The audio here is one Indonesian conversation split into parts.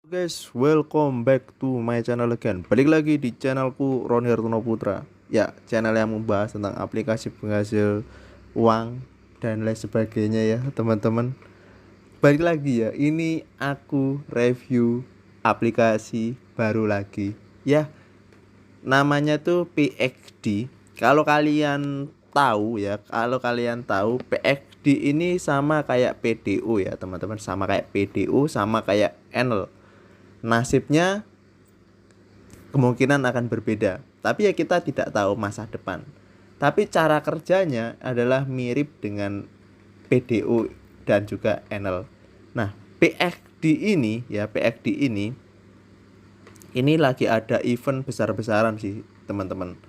Guys, welcome back to my channel again. Balik lagi di channelku Roni Hartono Putra. Ya, channel yang membahas tentang aplikasi penghasil uang dan lain sebagainya ya, teman-teman. Balik lagi ya. Ini aku review aplikasi baru lagi. Ya, namanya tuh PXD. Kalau kalian tahu PXD ini sama kayak PDO ya, teman-teman. Sama kayak PDO, sama kayak Enel. Nasibnya kemungkinan akan berbeda, tapi ya kita tidak tahu masa depan. Tapi cara kerjanya adalah mirip dengan PDO dan juga Enel. Nah, PXD ini lagi ada event besar-besaran sih, teman-teman.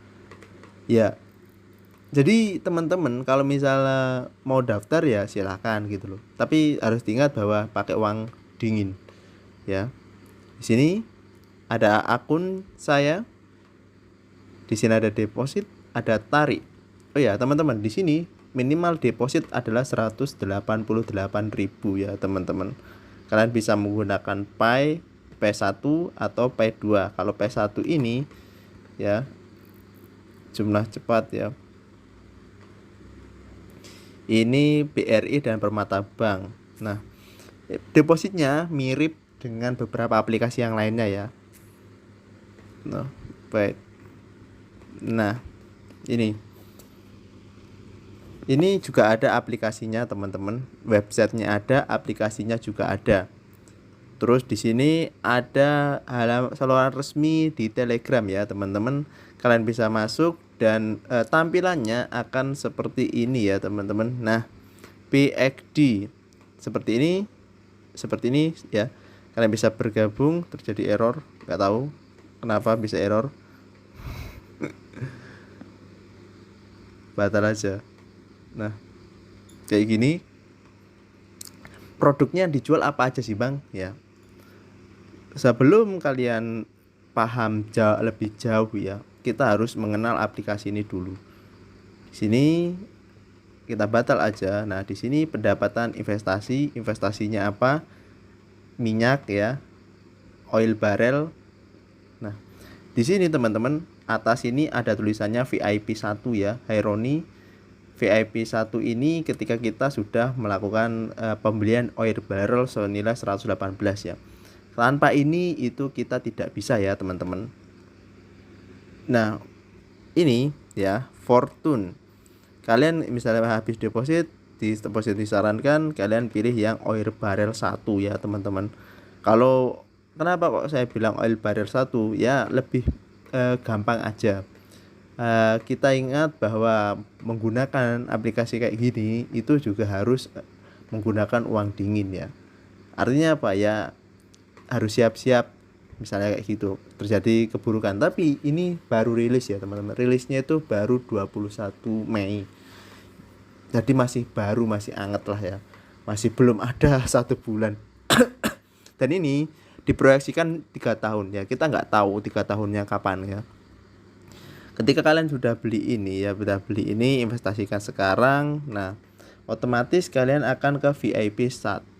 Ya, jadi teman-teman kalau misalnya mau daftar ya silahkan gitu loh. Tapi harus diingat bahwa pakai uang dingin ya. Di sini ada akun saya, di sini ada deposit, ada tarik. Oh ya, teman-teman, di sini minimal deposit adalah 188.000 ya, teman-teman. Kalian bisa menggunakan Pi, P1 atau P2. Kalau P1 ini ya jumlah cepat ya. Ini BRI dan Permata Bank. Nah, depositnya mirip dengan beberapa aplikasi yang lainnya ya. Nah, baik. Nah, ini juga ada aplikasinya, teman-teman. Websitenya ada, aplikasinya juga ada. Terus di sini ada saluran resmi di Telegram ya, teman-teman. Kalian bisa masuk dan tampilannya akan seperti ini ya, teman-teman. Nah, PXD seperti ini ya. Kalian bisa bergabung, terjadi error, nggak tahu kenapa bisa error. Batal aja. Nah, kayak gini. Produknya dijual apa aja sih, Bang? Ya. Sebelum kalian paham lebih jauh ya, kita harus mengenal aplikasi ini dulu. Di sini kita batal aja. Nah, di sini pendapatan investasinya apa? Minyak ya, oil barrel. Nah, di sini teman-teman, atas ini ada tulisannya VIP 1 ya, Haironi. VIP 1 ini ketika kita sudah melakukan pembelian oil barrel senilai 118 ya. Tanpa ini itu kita tidak bisa ya, teman-teman. Nah, ini ya, Fortune. Kalian misalnya habis deposit disarankan kalian pilih yang oil barrel 1 ya, teman-teman. Kalau kenapa kok saya bilang oil barrel 1 ya, lebih gampang aja. Kita ingat bahwa menggunakan aplikasi kayak gini itu juga harus menggunakan uang dingin ya. Artinya apa ya, harus siap-siap misalnya kayak gitu terjadi keburukan. Tapi ini baru rilis ya, teman-teman. Rilisnya itu baru 21 Mei. Jadi masih baru, masih anget lah ya. Masih belum ada 1 bulan. Dan ini diproyeksikan 3 tahun ya. Kita nggak tahu 3 tahunnya kapan ya. Ketika kalian sudah beli ini ya, investasikan sekarang. Nah, otomatis kalian akan ke VIP 1.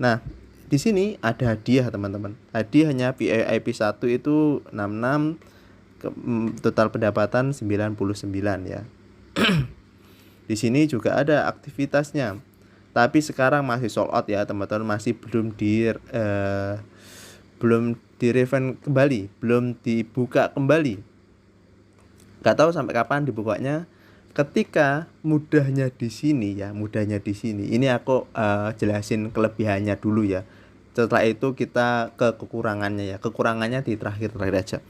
Nah, di sini ada hadiah, teman-teman. Hadiahnya VIP 1 itu 66, total pendapatan 99 ya. Di sini juga ada aktivitasnya. Tapi sekarang masih sold out ya, teman-teman. Masih belum di refund kembali, belum dibuka kembali. Gak tahu sampai kapan dibukanya. Ketika mudahnya di sini ya, ini aku jelasin kelebihannya dulu ya. Setelah itu kita ke kekurangannya ya. Kekurangannya di terakhir aja.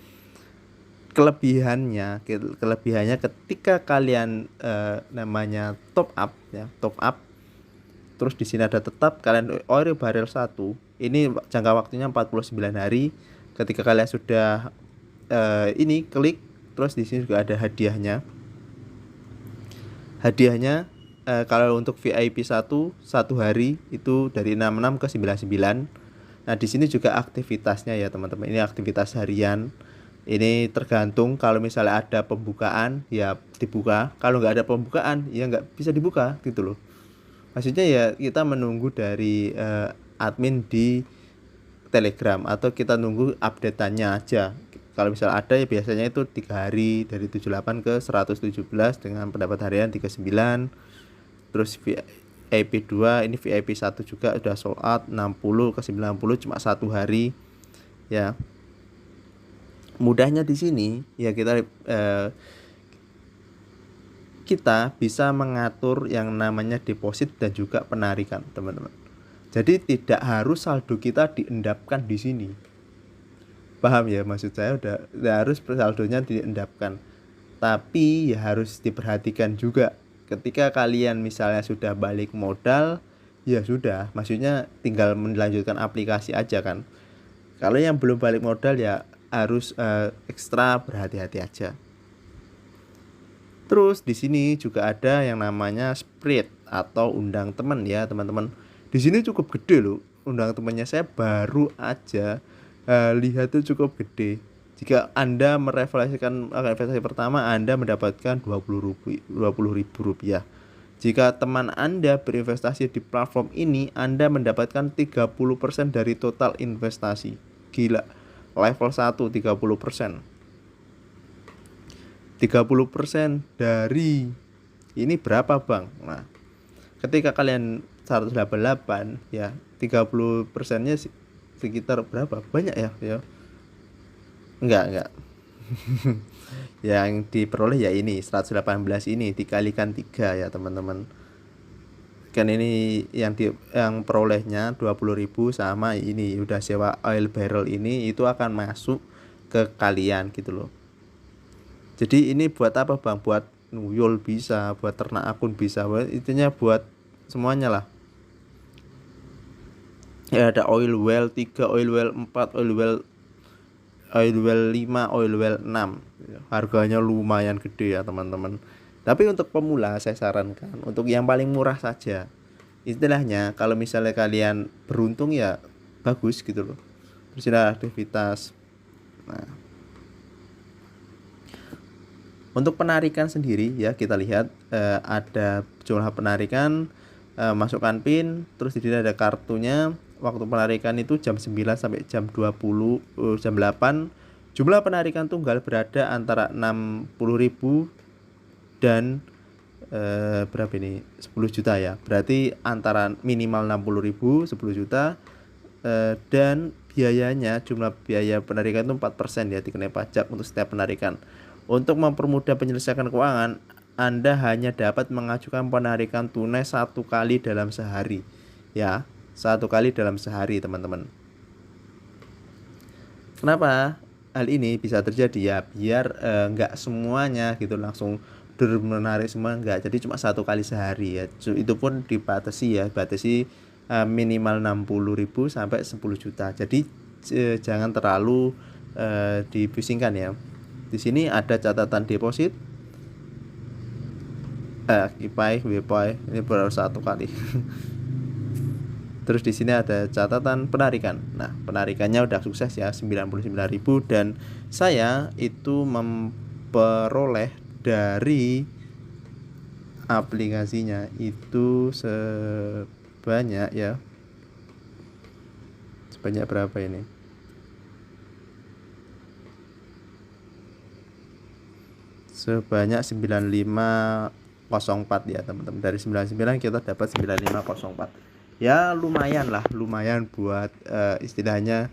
Kelebihannya ketika kalian namanya top up ya, terus di sini ada tetap kalian oil barrel 1. Ini jangka waktunya 49 hari. Ketika kalian sudah ini klik, terus di sini juga ada hadiahnya. Kalau untuk VIP 1 hari itu dari 66 ke 99. Nah, di sini juga aktivitasnya ya, teman-teman. Ini aktivitas harian. Ini tergantung, kalau misalnya ada pembukaan ya dibuka, kalau nggak ada pembukaan ya nggak bisa dibuka gitu loh. Maksudnya ya kita menunggu dari admin di Telegram, atau kita nunggu update-annya aja. Kalau misal ada ya biasanya itu 3 hari, dari 78 ke 117 dengan pendapat harian 39. Terus VIP 2 ini VIP 1 juga udah sold out 60 ke 90 cuma 1 hari ya. Mudahnya di sini ya kita bisa mengatur yang namanya deposit dan juga penarikan, teman-teman. Jadi tidak harus saldo kita diendapkan di sini. Paham ya maksud saya? Udah harus saldonya diendapkan. Tapi ya harus diperhatikan juga ketika kalian misalnya sudah balik modal, ya sudah, maksudnya tinggal melanjutkan aplikasi aja kan. Kalau yang belum balik modal ya harus ekstra berhati-hati aja. Terus di sini juga ada yang namanya spread atau undang teman ya, teman-teman. Di sini cukup gede loh. Undang temannya saya baru aja lihat tuh cukup gede. Jika Anda merefleksikan investasi pertama, Anda mendapatkan 20.000 rupiah. Jika teman Anda berinvestasi di platform ini, Anda mendapatkan 30% dari total investasi. Gila. Level 1 30%. 30% dari ini berapa, Bang? Nah, ketika kalian 188 ya, 30%-nya sekitar berapa? Banyak ya, Enggak. Yang diperoleh ya ini 118 ini dikalikan 3 ya, teman-teman. Kan ini yang perolehnya 20.000 sama ini udah sewa oil barrel ini, itu akan masuk ke kalian gitu loh. Jadi ini buat apa, Bang? Buat nuyul bisa, buat ternak akun bisa, intinya buat semuanya lah. Ya ada oil well 3, oil well 4, oil well 5, oil well 6. Harganya lumayan gede ya, teman-teman. Tapi untuk pemula saya sarankan untuk yang paling murah saja. Istilahnya kalau misalnya kalian beruntung ya bagus gitu loh. Terus ada aktivitas. Nah, untuk penarikan sendiri ya kita lihat ada jumlah penarikan, masukkan PIN, terus di sini ada kartunya. Waktu penarikan itu jam 9 sampai jam 20, jam 8. Jumlah penarikan tunggal berada antara 60.000 dan berapa ini? 10 juta ya. Berarti antara minimal 60.000, 10 juta, dan biayanya, jumlah biaya penarikan itu 4% ya, dikenai pajak untuk setiap penarikan. Untuk mempermudah penyelesaian keuangan, Anda hanya dapat mengajukan penarikan tunai 1 kali dalam sehari ya. 1 kali dalam sehari, teman-teman. Kenapa hal ini bisa terjadi ya? Biar enggak semuanya gitu langsung menarik semua, enggak. Jadi cuma 1 kali sehari ya. Itu pun dibatasi ya, batasi minimal 60.000 sampai 10 juta. Jadi jangan terlalu dipusingkan ya. Di sini ada catatan deposit, KIPAI, WPAI ini baru 1 kali. Terus di sini ada catatan penarikan. Nah, penarikannya udah sukses ya, 99.000, dan saya itu memperoleh dari aplikasinya itu sebanyak berapa ini? Sebanyak 9504 ya, teman-teman. Dari 99 kita dapat 9504. Ya lumayan buat istilahnya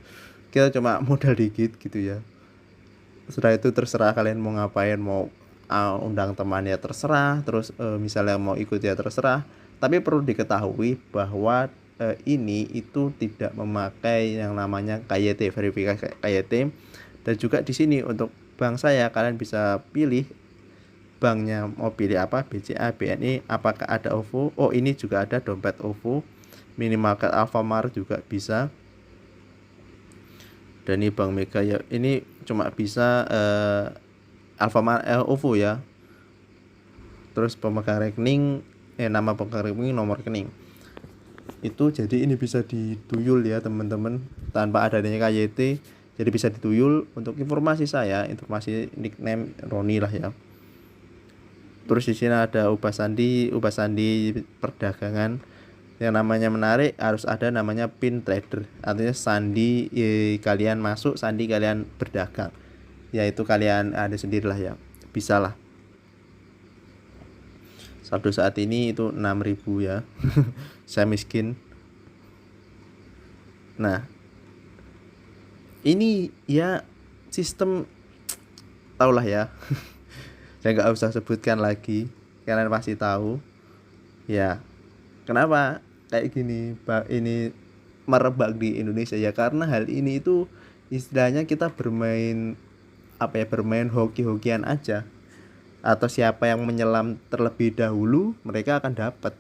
kita cuma modal dikit gitu ya. Setelah itu terserah kalian mau ngapain, mau undang teman ya terserah, terus misalnya mau ikut ya terserah. Tapi perlu diketahui bahwa ini itu tidak memakai yang namanya KYT, verifikasi KYT. Dan juga di sini untuk bank saya kalian bisa pilih banknya, mau pilih apa, BCA, BNI, apakah ada OVO. Oh, ini juga ada dompet OVO. Minimarket, Alfamart juga bisa. Dan ini Bank Mega ya, ini cuma bisa Alfamart, OVO ya. Terus pemegang rekening, nama pemegang rekening, nomor rekening. Itu jadi ini bisa dituyul ya, teman-teman, tanpa adanya KYT. Jadi bisa dituyul. Untuk informasi saya, informasi nickname Roni lah ya. Terus di sini ada ubah sandi perdagangan. Yang namanya menarik harus ada namanya pin trader, artinya sandi kalian masuk, sandi kalian berdagang. Ya itu kalian ada sendirilah ya, bisa lah. Saldo saat ini itu 6.000 ya. Saya miskin. Nah, ini ya sistem, tahulah ya. Saya nggak usah sebutkan lagi, kalian pasti tahu. Ya, kenapa kayak gini ini merebak di Indonesia ya, karena hal ini itu istilahnya kita bermain bermain hoki-hokian aja, atau siapa yang menyelam terlebih dahulu mereka akan dapat.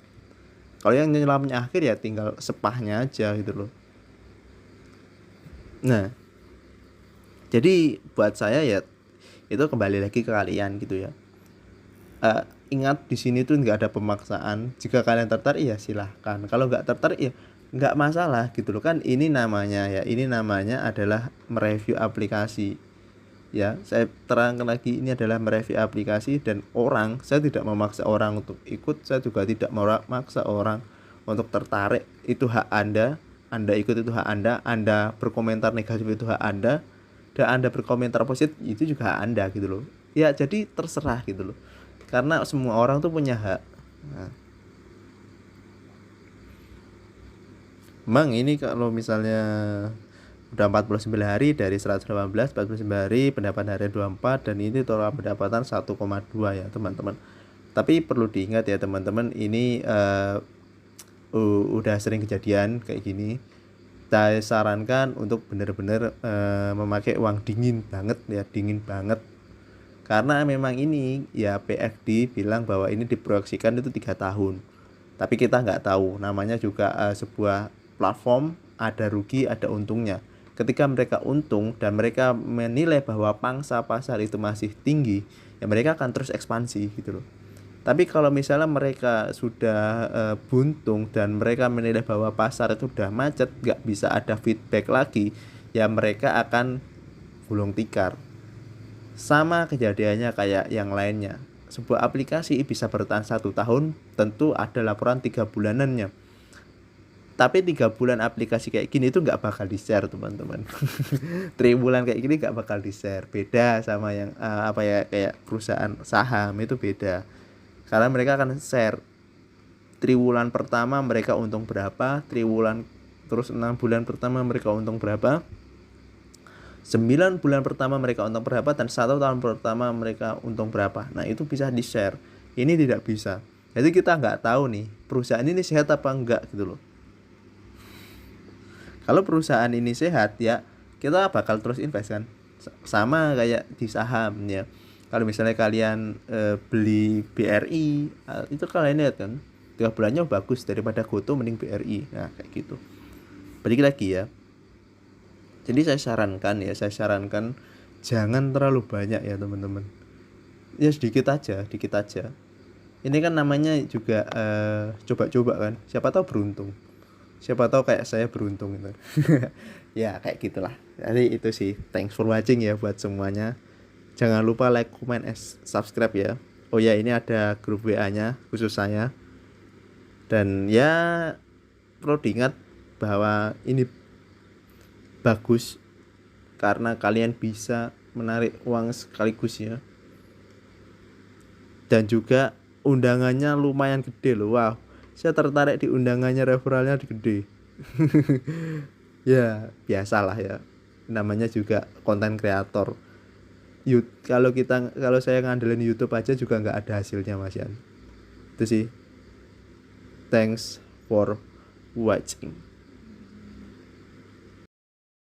Kalau yang menyelamnya akhir ya tinggal sepahnya aja gitu loh. Nah, jadi buat saya ya itu kembali lagi ke kalian gitu ya. Ingat di sini tuh nggak ada pemaksaan. Jika kalian tertarik ya silahkan. Kalau nggak tertarik ya nggak masalah gitu loh kan. Ini namanya adalah mereview aplikasi. Ya, saya terangkan lagi, ini adalah mereview aplikasi, dan saya tidak memaksa orang untuk ikut, saya juga tidak memaksa orang untuk tertarik. Itu hak Anda. Anda ikut itu hak Anda berkomentar negatif itu hak Anda, dan Anda berkomentar positif itu juga hak Anda gitu loh. Ya, jadi terserah gitu loh. Karena semua orang tuh punya hak. Nah, Emang ini kalau misalnya udah 49 hari dari 118, 49 hari pendapatan harian 24, dan ini total pendapatan 1,2 ya teman-teman. Tapi perlu diingat ya teman-teman, ini udah sering kejadian kayak gini. Saya sarankan untuk benar-benar memakai uang dingin banget. Karena memang ini ya PFD bilang bahwa ini diproyeksikan itu 3 tahun. Tapi kita nggak tahu, namanya juga sebuah platform, ada rugi ada untungnya. Ketika mereka untung dan mereka menilai bahwa pangsa pasar itu masih tinggi, ya mereka akan terus ekspansi gitu loh. Tapi kalau misalnya mereka sudah buntung dan mereka menilai bahwa pasar itu udah macet, nggak bisa ada feedback lagi, ya mereka akan gulung tikar. Sama kejadiannya kayak yang lainnya. Sebuah aplikasi bisa bertahan 1 tahun, tentu ada laporan 3 bulanannya. Tapi 3 bulan aplikasi kayak gini itu nggak bakal di-share teman-teman. 3 bulan kayak gini nggak bakal di-share. Beda sama yang kayak perusahaan saham itu beda. Karena mereka akan share triwulan pertama mereka untung berapa, triwulan terus 6 bulan pertama mereka untung berapa, 9 bulan pertama mereka untung berapa, dan 1 tahun pertama mereka untung berapa. Nah itu bisa di-share. Ini tidak bisa. Jadi kita nggak tahu nih perusahaan ini sehat apa enggak gitu loh. Kalau perusahaan ini sehat ya kita bakal terus invest kan. Sama kayak di saham ya. Kalau misalnya kalian beli BRI, itu kalian lihat kan 3 bulannya bagus, daripada GoTo mending BRI. Nah kayak gitu. Balik lagi ya. Jadi saya sarankan jangan terlalu banyak ya teman-teman. Ya sedikit aja. Ini kan namanya juga coba-coba kan. Siapa tahu beruntung. Siapa tahu kayak saya beruntung gitu. Ya kayak gitulah. Jadi itu sih. Thanks for watching ya buat semuanya. Jangan lupa like, comment, subscribe ya. Oh ya, ini ada grup WA-nya khusus saya. Dan ya perlu diingat bahwa ini bagus karena kalian bisa menarik uang sekaligus ya. Dan juga undangannya lumayan gede loh. Wow, saya tertarik di undangannya, referralnya gede. Ya biasalah ya, namanya juga konten kreator. Kalau saya ngandelin YouTube aja juga nggak ada hasilnya Mas Yan. Itu sih. Thanks for watching.